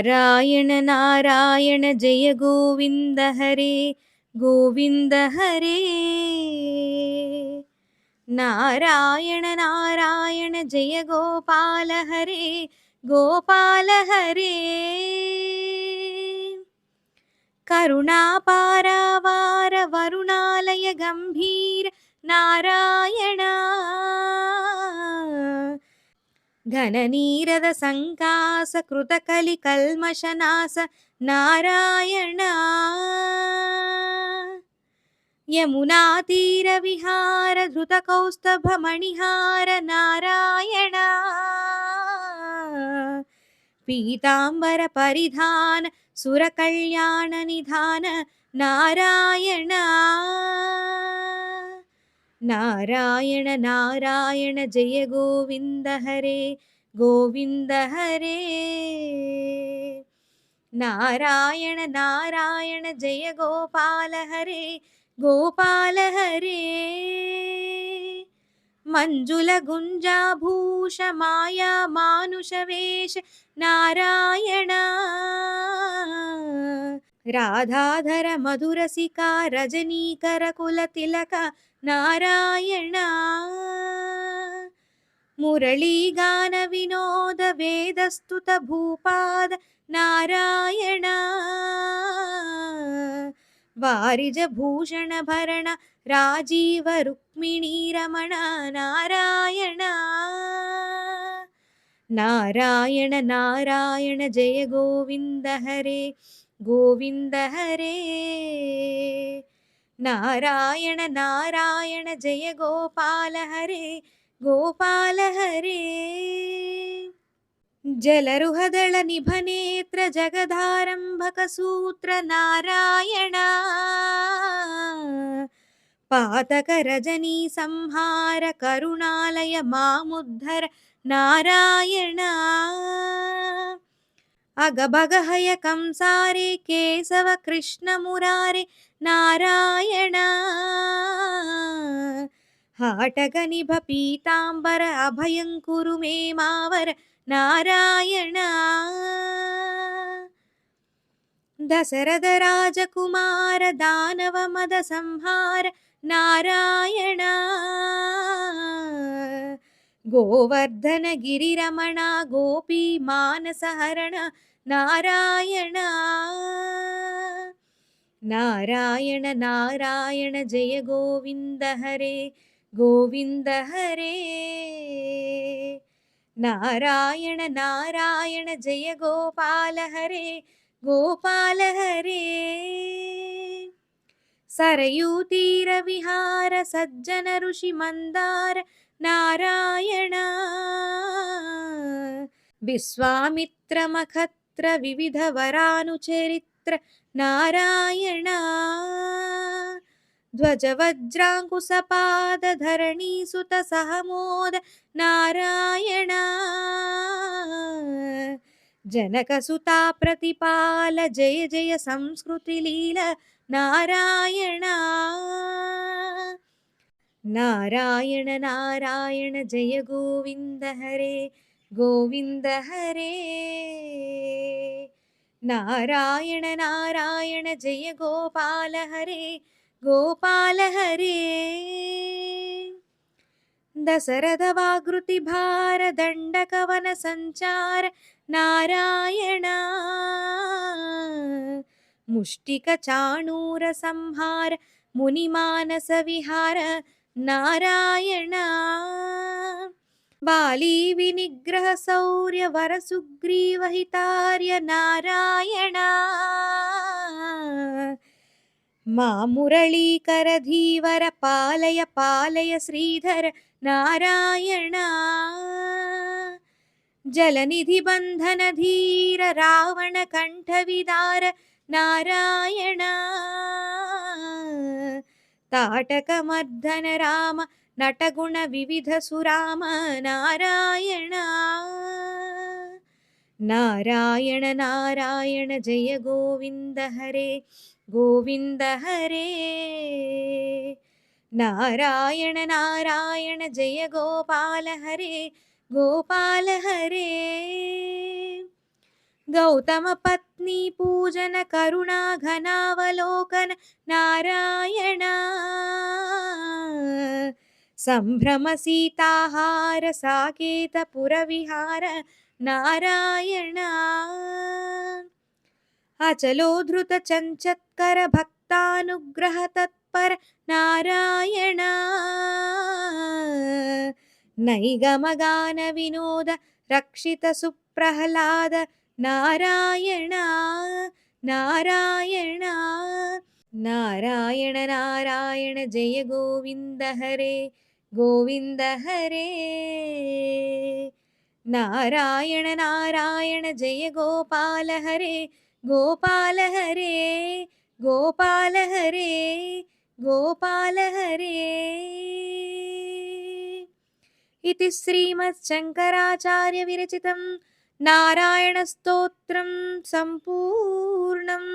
नारायण नारायण जय गोविंद हरे गोविंद हरे। नारायण नारायण जय गोपाल हरे गोपाल हरे। करुणापारावार वरुणालय गंभीर नारायण। घननीरद संकास कृतकलि कल्मषनाश नारायण। यमुना तीर विहार धृत कौस्तभ मणिहार नारायण। पीतांबर परिधान सुर कल्याण निधान नारायण। नारायण नारायण जय गोविंद हरे गोविंद हरे। नारायण नारायण जय गोपाल हरे गोपाल हरे। मंजुल गुंजाभूष माया मानुष वेश नारायण। राधाधर मधुरसिका रजनीकर कुल तिलक नारायण। मुरली गान विनोद वेदस्तुत भूपाद नारायण। वारिज भूषण भरण राजीव रुक्मिणी रमण नारायण। नारायण नारायण जय गोविंद हरे गोविंद हरे। नारायण नारायण जय गोपाल हरे गोपाल हरे। जलरुहदल निभनेत्र जगदारंभक सूत्र नारायण। पातक रजनी संहार करुणालय मामुद्धर नारायण। अगभगहय कंसारे केशव कृष्ण मुरारे नारायण। हाटक निभ पीतांबर अभयं कुरु मे मावर नारायण। दशरथ राजकुमार दानव मद संहार नारायण। गोवर्धन गिरिरमण गोपी मानस हरण नारायण। नारायण नारायण जय गोविंद हरे गोविंद हरे। नारायण नारायण जय गोपाल हरे गोपाल हरे। सरयू तीर विहार सज्जन ऋषि मंदार नारायण। विश्वामित्र मखत्र विविध वरानुचरित्र नारायण। ध्वज वज्रांकुशपाद धरणी सुत सहमोद नारायण। जनक सुता प्रतिपाल जय जय संस्कृति लीला नारायण। नारायण नारायण जय गोविंद हरे गोविंद हरे। नारायण नारायण जय गोपाल हरे गोपाल हरे। दशरथ वागृति भार दंडक वन संचार नारायण। मुष्टिक चाणूर संहार मुनि मानस विहार नारायण। बाली विनिग्रह शौर्य वर सुग्रीव हितार्य नारायण। मुरलीकर धीवर पालय पालय श्रीधर नारायण। जलनिधि बंधन धीर रावण कंठ विदार नारायण। ताटक मर्दन राम नटगुण विविध सुराम नारायण। नारायण नारायण जय गोविंद हरे गोविंद हरे। नारायण नारायण जय गोपाल हरे गोपाल हरे। गौतमपत्नी पूजन करुणा घनावलोकन नारायण सम्भ्रम सीताहार साकेत पुरविहार नारायण अचलोद्धृत चञ्चत्कर भक्तानुग्रह तत्पर नारायण नैगमगान विनोद रक्षित सुप्रह्लाद नारायण नारायण नारायण नारायण जय गोविन्द हरे गोविन्द हरे नारायण नारायण जय गोपाल हरे गोपाल हरे गोपाल हरे गोपाल हरे इति श्रीमच्छङ्कराचार्य विरचितं नारायणस्तोत्रं सम्पूर्णम्।